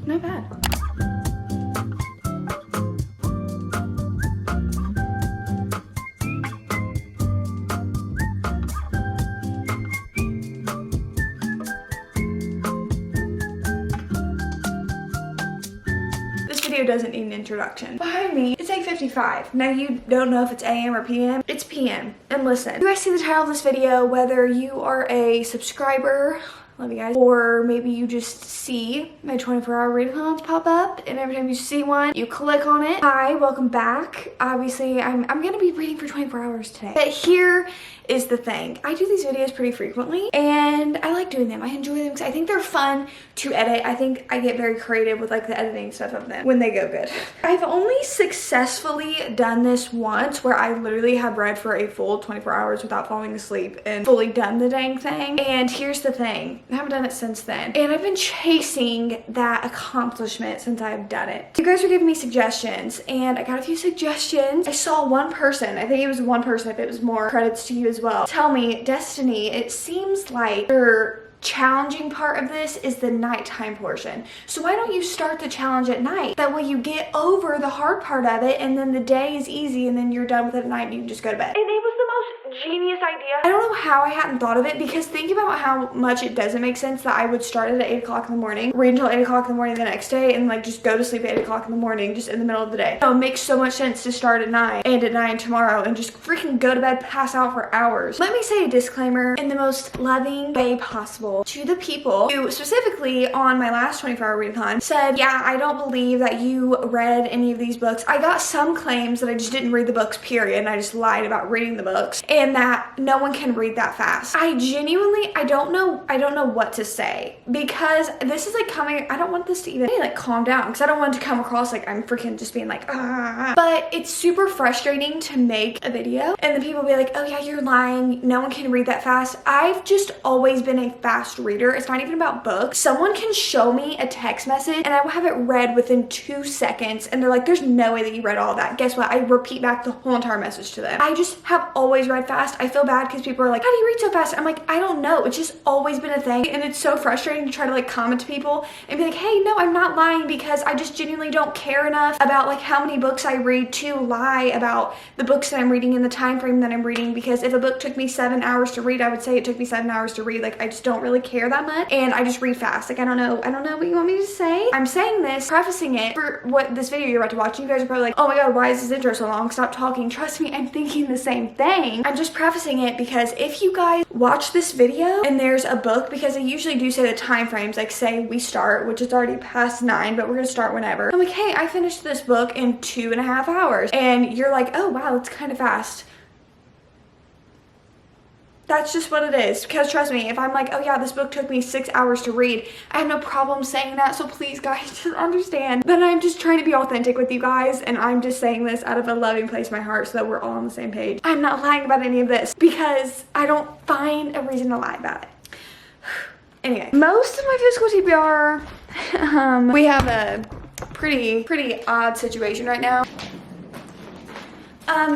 not bad. Doesn't need an introduction. Behind me, it's 8:55. Now you don't know if it's AM or PM. It's PM. And listen, you guys see the title of this video, whether you are a subscriber, love you guys, or maybe you just see my 24-hour readathons pop up, and every time you see one, you click on it. Hi, welcome back. Obviously, I'm gonna be reading for 24 hours today. But here is the thing. I do these videos pretty frequently, and I like doing them. I enjoy them because I think they're fun to edit. I think I get very creative with like the editing stuff of them when they go good. I've only successfully done this once, where I literally have read for a full 24 hours without falling asleep and fully done the dang thing. And here's the thing, I haven't done it since then. And I've been chasing that accomplishment since I've done it. You guys were giving me suggestions, and I got a few suggestions. I saw one person, I think it was one person, if it was more, credits to you as well, tell me, Destiny, it seems like your challenging part of this is the nighttime portion. So why don't you start the challenge at night? That way you get over the hard part of it, and then the day is easy, and then you're done with it at night and you can just go to bed. And it was the most genius idea. I don't know how I hadn't thought of it, because think about how much it doesn't make sense that I would start it at 8 o'clock in the morning, read until 8 o'clock in the morning the next day, and like just go to sleep at 8 o'clock in the morning just in the middle of the day. So it makes so much sense to start at 9 and at 9 tomorrow and just freaking go to bed, pass out for hours. Let me say a disclaimer in the most loving way possible to the people who specifically on my last 24-hour readathon said, yeah, I don't believe that you read any of these books. I got some claims that I just didn't read the books, period, and I just lied about reading the books, and that no one can read that fast. I genuinely, I don't know what to say, because this is like coming, I don't want this to even like calm down, because I don't want it to come across like I'm freaking just being like, ah. But it's super frustrating to make a video and then people be like, oh yeah, you're lying, no one can read that fast. I've just always been a fast reader. It's not even about books. Someone can show me a text message and I will have it read within 2 seconds, and they're like, there's no way that you read all that. Guess what? I repeat back the whole entire message to them. I just have always read fast. I feel bad because people are like, how do you read so fast? I'm like, I don't know. It's just always been a thing, and it's so frustrating to try to like comment to people and be like, hey, no, I'm not lying, because I just genuinely don't care enough about like how many books I read to lie about the books that I'm reading in the time frame that I'm reading. Because if a book took me 7 hours to read, I would say it took me 7 hours to read. Like, I just don't really care that much, and I just read fast. Like, I don't know what you want me to say. I'm saying this, prefacing it for what this video you're about to watch. You guys are probably like, oh my god, why is this intro so long? Stop talking. Trust me, I'm thinking the same thing. I'm just prefacing it because if you guys watch this video and there's a book, because I usually do say the time frames, like say we start, which is already past 9, but we're gonna start whenever. I'm like, hey, I finished this book in 2.5 hours, and you're like, oh wow, it's kind of fast. That's just what it is. Because trust me, if I'm like, oh yeah, this book took me 6 hours to read, I have no problem saying that. So please guys, just understand that I'm just trying to be authentic with you guys, and I'm just saying this out of a loving place in my heart so that we're all on the same page. I'm not lying about any of this because I don't find a reason to lie about it. Anyway, most of my physical TBR, we have a pretty odd situation right now.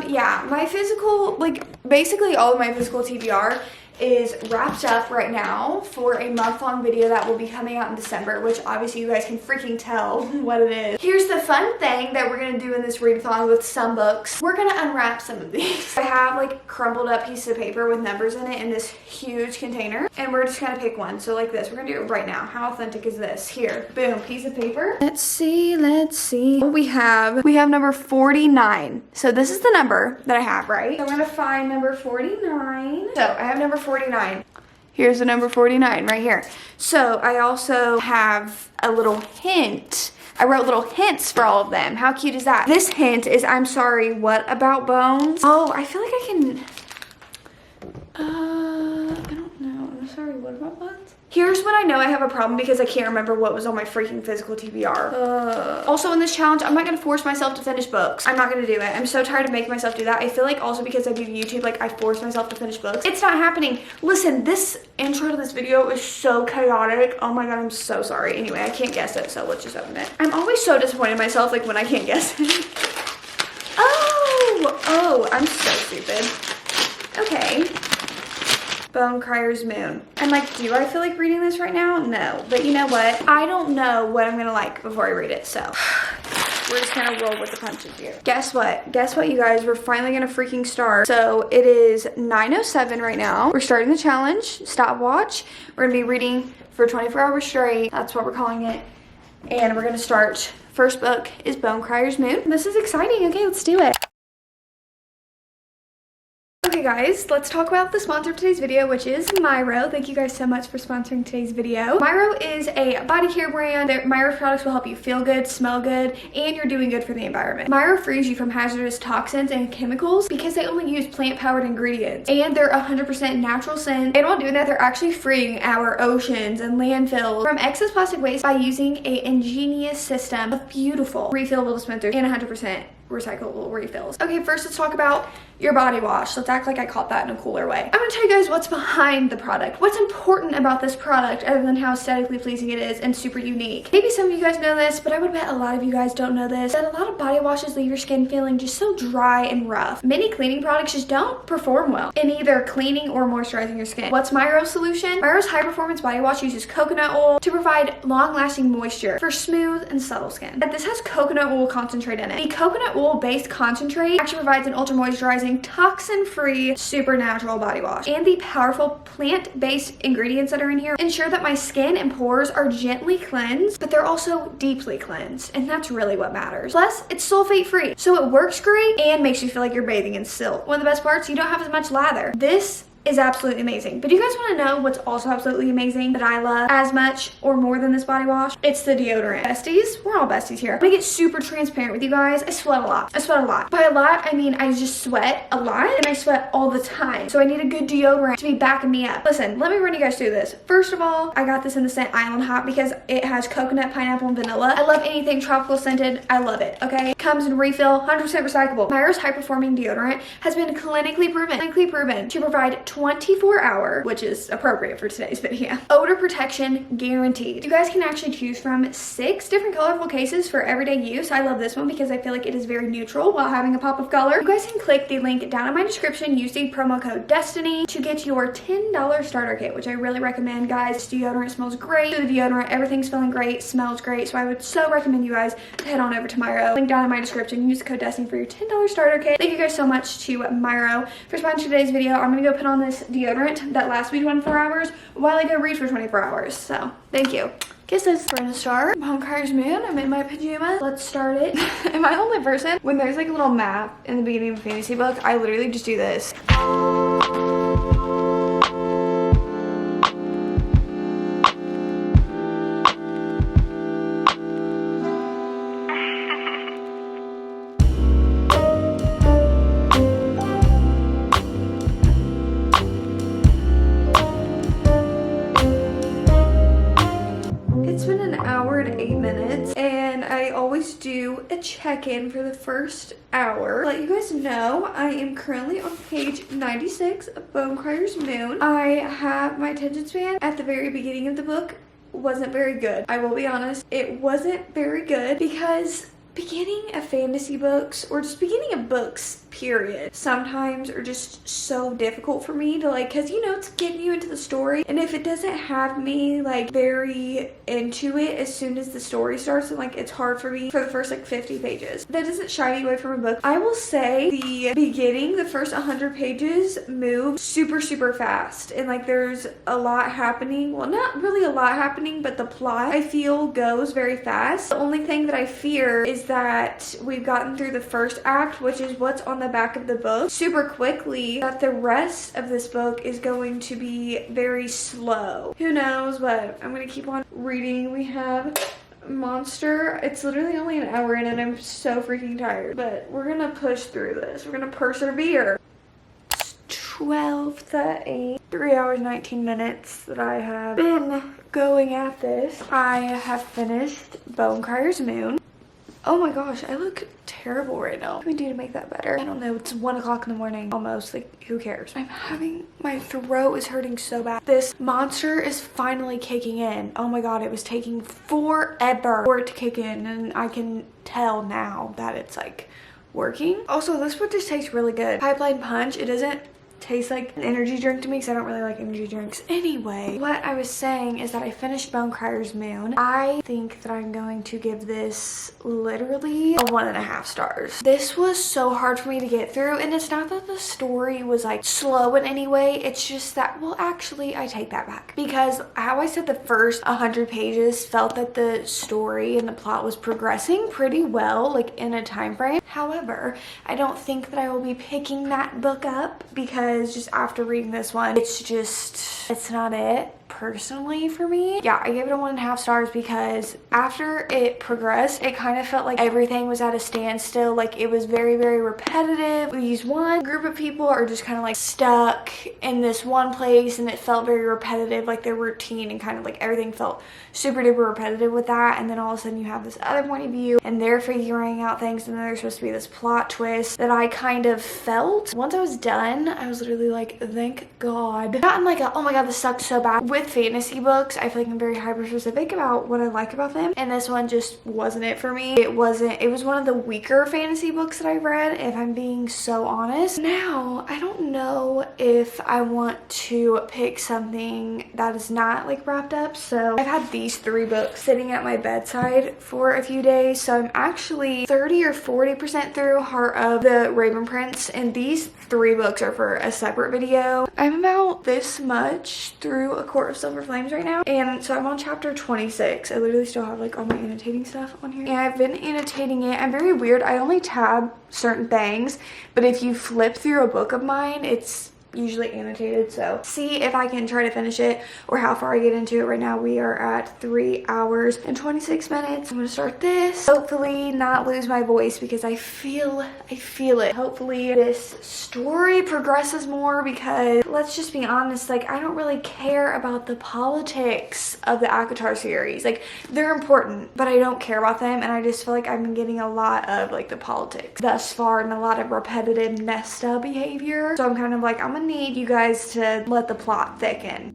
Yeah, my physical, like, basically all of my physical TBR is wrapped up right now for a month-long video that will be coming out in December, which obviously you guys can freaking tell what it is. Here's the fun thing that we're gonna do in this readathon with some books. We're gonna unwrap some of these. I have like crumpled up pieces of paper with numbers in it in this huge container, and we're just gonna pick one. So like this, we're gonna do it right now. How authentic is this? Here, boom, piece of paper. Let's see. What we have number 49. So this is the number that I have, right? So I'm gonna find number 49. So I have number 49. Here's the number 49 right here. So I also have a little hint. I wrote little hints for all of them. How cute is that? This hint is, I'm sorry, what about bones? Oh, I feel like I can, I don't know. I'm sorry, what about bones? Here's when I know I have a problem, because I can't remember what was on my freaking physical TBR. Also in this challenge, I'm not gonna force myself to finish books. I'm not gonna do it. I'm so tired of making myself do that. I feel like also because I do YouTube, like I force myself to finish books. It's not happening. Listen, this intro to this video is so chaotic. Oh my god, I'm so sorry. Anyway, I can't guess it, so let's just open it. I'm always so disappointed in myself, like when I can't guess it. Oh, I'm so stupid. Okay. Bone Crier's Moon. And like, do I feel like reading this right now? No. But you know what? I don't know what I'm gonna like before I read it, so we're just gonna roll with the punches here. Guess what? Guess what, you guys? We're finally gonna freaking start. So it is 9:07 right now. We're starting the challenge, stopwatch. We're gonna be reading for 24 hours straight. That's what we're calling it. And we're gonna start. First book is Bone Crier's Moon. This is exciting. Okay, let's do it. Okay guys, let's talk about the sponsor of today's video, which is Myro. Thank you guys so much for sponsoring today's video. Myro is a body care brand. Myro products will help you feel good, smell good, and you're doing good for the environment. Myro frees you from hazardous toxins and chemicals because they only use plant-powered ingredients, and they're 100% natural scent. And while doing that, they're actually freeing our oceans and landfills from excess plastic waste by using an ingenious system of beautiful refillable dispensers and 100% recyclable refills. Okay, first let's talk about your body wash. Let's act like I caught that in a cooler way. I'm gonna tell you guys what's behind the product. What's important about this product other than how aesthetically pleasing it is and super unique. Maybe some of you guys know this, but I would bet a lot of you guys don't know this, that a lot of body washes leave your skin feeling just so dry and rough. Many cleaning products just don't perform well in either cleaning or moisturizing your skin. What's Myro's solution? Myro's high performance body wash uses coconut oil to provide long lasting moisture for smooth and subtle skin. But this has coconut oil concentrate in it. The coconut oil based concentrate actually provides an ultra moisturizing, toxin-free, super natural body wash. And the powerful plant-based ingredients that are in here ensure that my skin and pores are gently cleansed, but they're also deeply cleansed. And that's really what matters. Plus, it's sulfate-free, so it works great and makes you feel like you're bathing in silk. One of the best parts, you don't have as much lather. This is absolutely amazing. But do you guys want to know what's also absolutely amazing that I love as much or more than this body wash? It's the deodorant. Besties, we're all besties here. I'm gonna get super transparent with you guys. I sweat a lot. I sweat a lot. By a lot, I mean I just sweat a lot and I sweat all the time. So I need a good deodorant to be backing me up. Listen, let me run you guys through this. First of all, I got this in the scent Island Hop because it has coconut, pineapple, and vanilla. I love anything tropical scented. I love it, okay? Comes in refill, 100% recyclable. Myro's high-performing deodorant has been clinically proven to provide 24-hour, which is appropriate for today's video, odor protection guaranteed. You guys can actually choose from 6 different colorful cases for everyday use. I love this one because I feel like it is very neutral while having a pop of color. You guys can click the link down in my description, use the promo code DESTINY to get your $10 starter kit, which I really recommend, guys. This deodorant smells great. The deodorant, everything's feeling great, smells great, so I would so recommend you guys to head on over to Myro. Link down in my description, use the code DESTINY for your $10 starter kit. Thank you guys so much to Myro for sponsoring today's video. I'm gonna go put on this deodorant that lasts me 24 hours while I go read for 24 hours. So thank you. Kisses. We're gonna start Bone Crier's Moon. I'm in my pajamas. Let's start it. Am I the only person? When there's like a little map in the beginning of a fantasy book, I literally just do this. Do a check-in for the first hour. Let you guys know I am currently on page 96 of Bone Crier's Moon. I have my attention span at the very beginning of the book wasn't very good. I will be honest, it wasn't very good because beginning of fantasy books or just beginning of books period sometimes are just so difficult for me to like, because you know it's getting you into the story, and if it doesn't have me like very into it as soon as the story starts, and like it's hard for me for the first like 50 pages. That doesn't shy me away from a book. I will say the beginning, the first 100 pages move super fast, and like there's a lot happening. Well, not really a lot happening, but the plot I feel goes very fast. The only thing that I fear is that we've gotten through the first act, which is what's on the back of the book, super quickly, that the rest of this book is going to be very slow. Who knows, but I'm gonna keep on reading. We have Monster. It's literally only an hour in and I'm so freaking tired, but we're gonna push through this. We're gonna persevere. 12:30, 3 hours 19 minutes that I have been going at this. I have finished Bone Crier's Moon. Oh my gosh, I look terrible right now. What can we do to make that better? I don't know. It's 1 o'clock in the morning almost. Like, who cares? My throat is hurting so bad. This monster is finally kicking in. Oh my god, it was taking forever for it to kick in, and I can tell now that it's like working. Also, this book just tastes really good. Pipeline Punch, it doesn't tastes like an energy drink to me because I don't really like energy drinks. Anyway, what I was saying is that I finished Bone Crier's Moon. I think that I'm going to give this literally a 1.5 stars. This was so hard for me to get through, and it's not that the story was like slow in any way. It's just that, well, actually I take that back, because how I said the first 100 pages felt that the story and the plot was progressing pretty well, like in a time frame. However, I don't think that I will be picking that book up, because just after reading this one, it's not it personally for me. Yeah, I gave it a 1.5 stars because after it progressed, it kind of felt like everything was at a standstill. Like it was very, very repetitive. These one group of people are just kind of like stuck in this one place, and it felt very repetitive, like their routine, and kind of like everything felt super duper repetitive with that. And then all of a sudden you have this other point of view and they're figuring out things, and then there's supposed to be this plot twist that I kind of felt. Once I was done, I was literally like, thank God. Not in like a, oh my God, this sucked so bad. With fantasy books, I feel like I'm very hyper specific about what I like about them, and this one just wasn't it for me. It was one of the weaker fantasy books that I read, if I'm being so honest. Now, I don't know if I want to pick something that is not like wrapped up. So I've had these 3 books sitting at my bedside for a few days, so I'm actually 30 or 40% through Heart of the Raven Prince, and these 3 books are for a separate video. I'm about this much through A Court of Silver Flames right now, and so I'm on chapter 26. I literally still have like all my annotating stuff on here, and I've been annotating it. I'm very weird. I only tab certain things, but if you flip through a book of mine, it's usually annotated. So see if I can try to finish it or how far I get into it. Right now we are at 3 hours and 26 minutes. I'm gonna start this, hopefully not lose my voice, because I feel it. Hopefully this story progresses more, because let's just be honest, like I don't really care about the politics of the ACOTAR series. Like they're important, but I don't care about them, and I just feel like I've been getting a lot of like the politics thus far and a lot of repetitive Nesta behavior. So I'm kind of like, I'm gonna need you guys to let the plot thicken.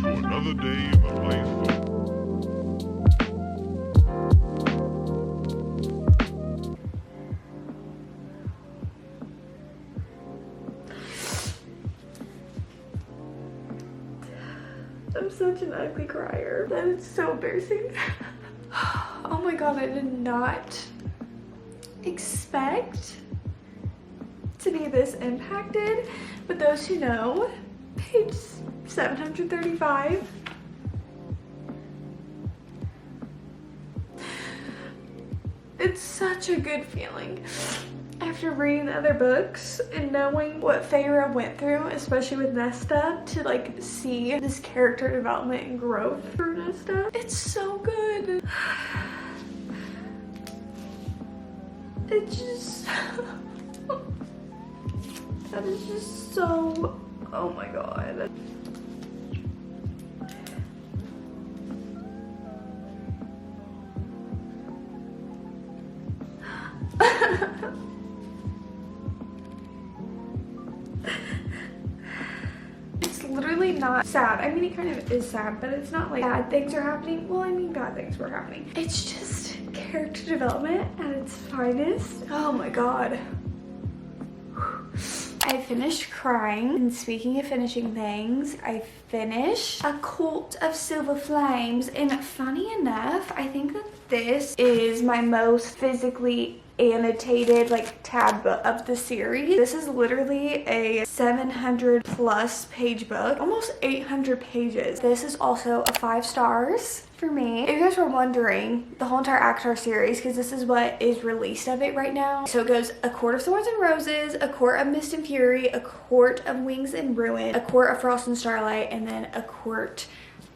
Another day in the life of... I'm such an ugly crier. That is so embarrassing. Oh my God, I did not expect to be this impacted, but those who know, page 735. It's such a good feeling after reading the other books and knowing what Feyre went through, especially with Nesta, to like see this character development and growth through Nesta. It's so good. It just that is just so, oh my God. It's literally not sad. I mean, it kind of is sad, but it's not like bad things are happening. Well, I mean, bad things were happening. It's just character development at its finest. Oh my God. I finished crying, and speaking of finishing things, I finished A Court of Silver Flames, and funny enough, I think that this is my most physically annotated like tab book of the series. This is literally a 700 plus page book, almost 800 pages. This is also a 5 stars for me. If you guys were wondering, the whole entire ACOTAR series, because this is what is released of it right now. So it goes A Court of Thorns and Roses, A Court of Mist and Fury, A Court of Wings and Ruin, A Court of Frost and Starlight, and then A Court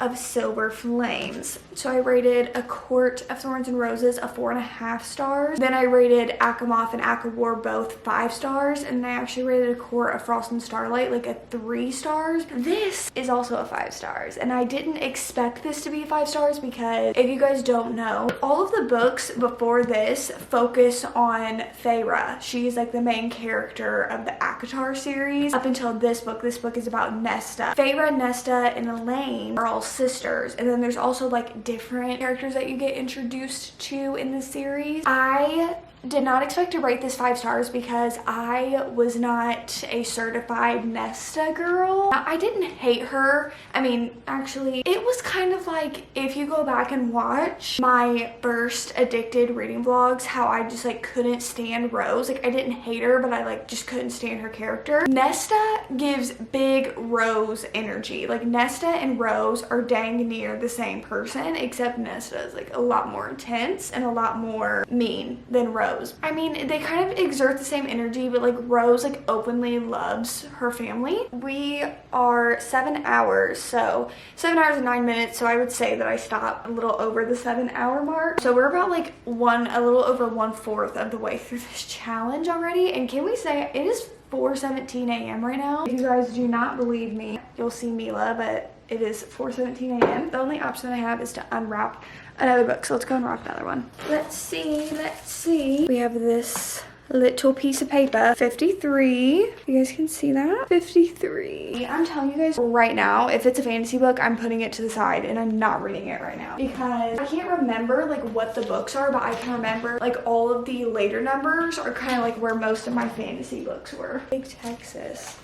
of Silver Flames. So I rated A Court of Thorns and Roses a 4.5 stars. Then I rated Akamoth and Akawar both 5 stars. And then I actually rated A Court of Frost and Starlight like a 3 stars. This is also a 5 stars. And I didn't expect this to be 5 stars because if you guys don't know, all of the books before this focus on Feyre. She's like the main character of the ACOTAR series up until this book. This book is about Nesta. Feyre, Nesta, and Elaine are all sisters. And then there's also like different characters that you get introduced to in the series. I did not expect to rate this 5 stars because I was not a certified Nesta girl. I didn't hate her. I mean, actually, it was kind of like if you go back and watch my first addicted reading vlogs, how I just like couldn't stand Rose. Like I didn't hate her, but I like just couldn't stand her character. Nesta gives big Rose energy. Like Nesta and Rose are dang near the same person, except Nesta is like a lot more intense and a lot more mean than Rose. I mean, they kind of exert the same energy, but like Rose like openly loves her family. We are 7 hours, so 7 hours and 9 minutes. So I would say that I stopped a little over the 7-hour mark. So we're about like a little over 1/4 of the way through this challenge already. And can we say it is 4:17 a.m. right now? If you guys do not believe me, you'll see Mila, but it is 4:17 a.m. The only option I have is to unwrap another book, so let's go and wrap another one. Let's see. We have this little piece of paper, 53. You guys can see that? 53. I'm telling you guys right now, if it's a fantasy book, I'm putting it to the side and I'm not reading it right now because I can't remember like what the books are, but I can remember like all of the later numbers are kind of like where most of my fantasy books were. Big Texas.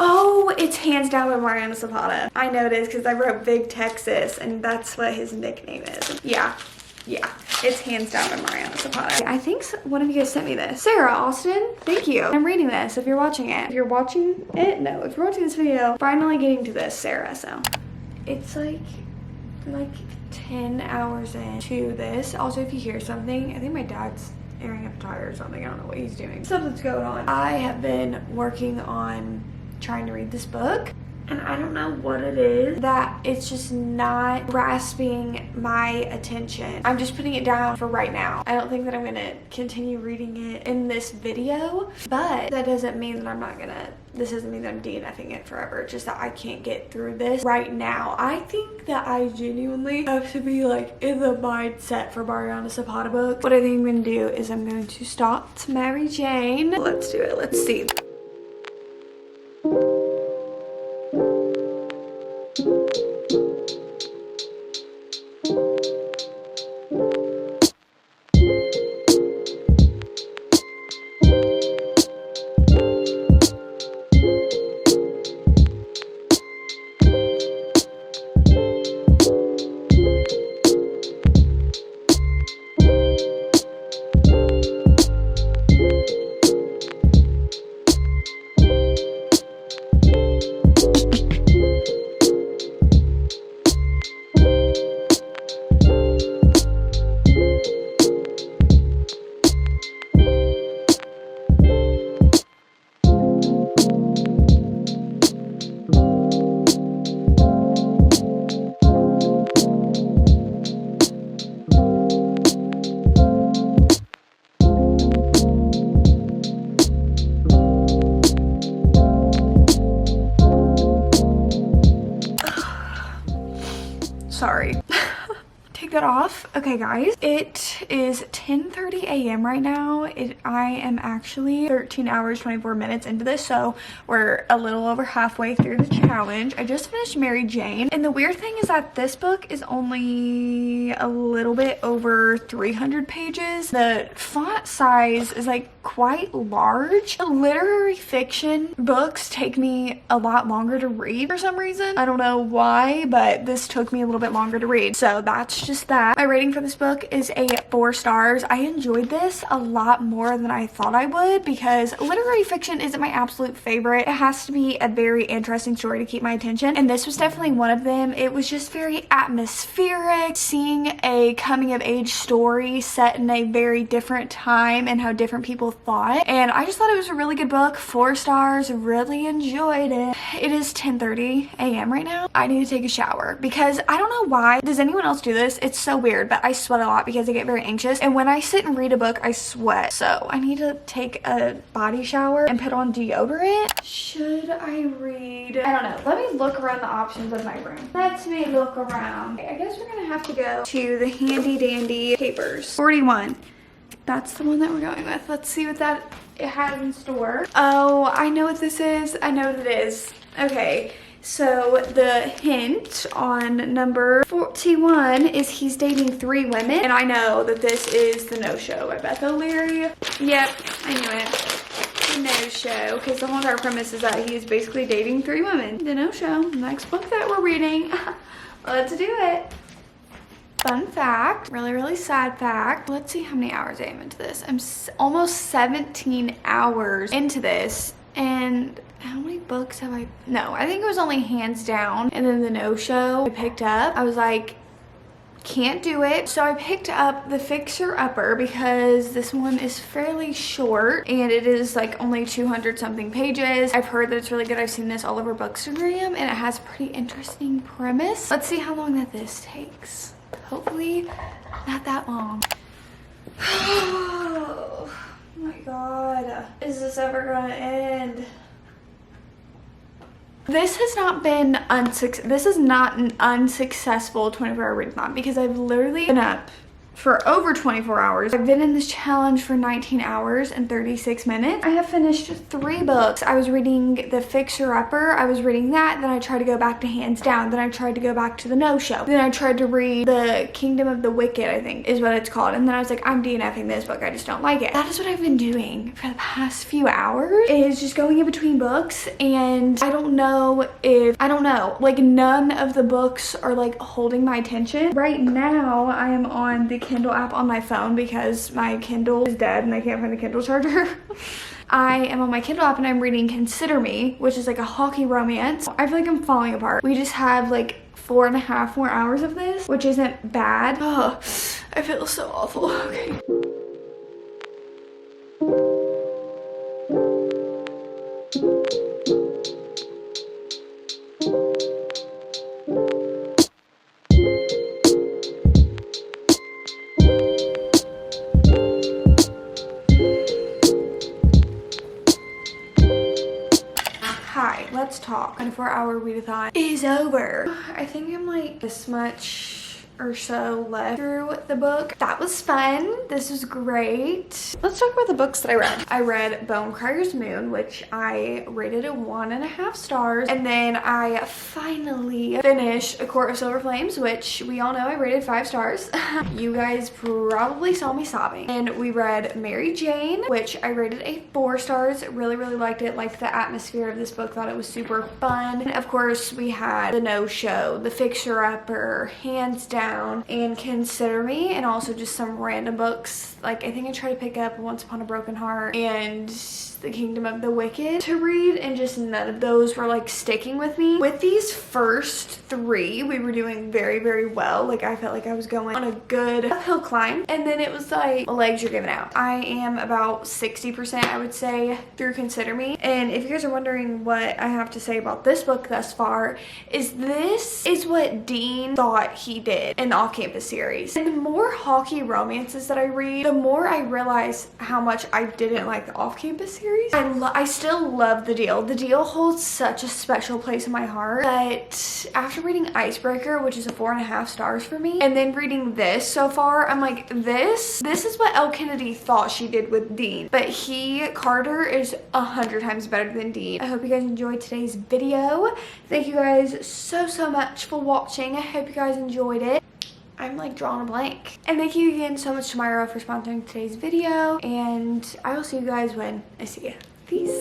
Oh, it's hands down by Mariana Zapata. I know it is because I wrote Big Texas and that's what his nickname is. Yeah, it's hands down by Mariana Zapata. I think one of you guys sent me this. Sarah Austin, thank you. I'm reading this if you're watching it. If you're watching it, no. If you're watching this video, finally getting to this, Sarah, so. It's like 10 hours into this. Also, if you hear something, I think my dad's airing up a tire or something. I don't know what he's doing. Something's going on. I have been working on trying to read this book and I don't know what it is that it's just not grasping my attention. I'm just putting it down for right now. I don't think that I'm gonna continue reading it in this video, but that doesn't mean that this doesn't mean that I'm DNFing it forever. It's just that I can't get through this right now. I think that I genuinely have to be like in the mindset for Mariana Zapata book. What I think I'm gonna do is I'm going to stop to Mary Jane. Let's do it, let's see. Sorry. Take that off. Okay guys, it is 10:30 a.m. right now. I am actually 13 hours 24 minutes into this, so we're a little over halfway through the challenge. I just finished Mary Jane, and the weird thing is that this book is only a little bit over 300 pages. The font size is like quite large. Literary fiction books take me a lot longer to read for some reason. I don't know why, but this took me a little bit longer to read, so that's just that. My rating for for this book is a 4 stars. I enjoyed this a lot more than I thought I would because literary fiction isn't my absolute favorite. It has to be a very interesting story to keep my attention, and this was definitely one of them. It was just very atmospheric, seeing a coming of age story set in a very different time and how different people thought, and I just thought it was a really good book. 4 stars, really enjoyed it. It is 10:30 a.m. right now. I need to take a shower because I don't know why. Does anyone else do this? It's so weird, but I sweat a lot because I get very anxious, and when I sit and read a book I sweat, so I need to take a body shower and put on deodorant. Should I read? I don't know. Let me look around the options of my room. Let me look around. I guess we're gonna have to go to the handy dandy papers. 41. That's the one that we're going with. Let's see what that it has in store. Oh, I know what this is. I know what it is. Okay, so the hint on number 41 is he's dating 3 women, and I know that this is the no-show by Beth O'Leary. Yep, I knew it. The no-show, because the whole entire premise is that he is basically dating 3 women. The no-show, next book that we're reading. Let's do it. Fun fact, really sad fact. Let's see how many hours I am into this. I'm almost 17 hours into this, and how many books have I? No, I think it was only Hands Down and then the no-show I picked up. I was like, can't do it. So I picked up the Fixer Upper because this one is fairly short and it is like only 200 something pages. I've heard that it's really good. I've seen this all over bookstagram and it has a pretty interesting premise. Let's see how long that this takes. Hopefully not that long. Oh my god. Is this ever gonna end? This has not been this is not an unsuccessful 24-hour readathon because I've literally been up for over 24 hours. I've been in this challenge for 19 hours and 36 minutes. I have finished 3 books. I was reading the Fixer Upper. I was reading that. Then I tried to go back to Hands Down. Then I tried to go back to the no-show. Then I tried to read the Kingdom of the Wicked, I think is what it's called. And then I was like, I'm DNFing this book. I just don't like it. That is what I've been doing for the past few hours, is just going in between books. And I don't know, like none of the books are like holding my attention. Right now I am on the Kindle app on my phone because my Kindle is dead and I can't find the Kindle charger. I am on my Kindle app and I'm reading Consider Me, which is like a hockey romance. I feel like I'm falling apart. We just have like 4.5 more hours of this, which isn't bad. Oh, I feel so awful. Okay. Hi, let's talk. 24-hour readathon is over. I think I'm like this much or so left through the book. That was fun. This was great. Let's talk about the books that I read. I read Bonecryer's Moon, which I rated at 1.5 stars. And then I finally finished A Court of Silver Flames, which we all know I rated 5 stars. You guys probably saw me sobbing. And we read Mary Jane, which I rated a 4 stars. Really liked it. Liked the atmosphere of this book. Thought it was super fun. And of course, we had the no-show, the Fixer Upper, Hands Down, and Consider Me, and also just some random books. Like I think I tried to pick up Once Upon a Broken Heart and The Kingdom of the Wicked to read, and just none of those were like sticking with me. With these first 3, we were doing very well. Like I felt like I was going on a good uphill climb, and then it was like my legs are giving out. I am about 60%, I would say, through Consider Me. And if you guys are wondering what I have to say about this book thus far, is this is what Dean thought he did in the off-campus series. And the more hockey romances that I read, the more I realize how much I didn't like the off-campus series. I still love The Deal. The Deal holds such a special place in my heart, but after reading Icebreaker, which is a 4.5 stars for me, and then reading this so far, I'm like, this is what Elle Kennedy thought she did with Dean, but Carter is 100 times better than Dean. I hope you guys enjoyed today's video. Thank you guys so much for watching. I hope you guys enjoyed it. I'm like drawing a blank. And thank you again so much to Myra for sponsoring today's video, and I will see you guys when I see you. Peace.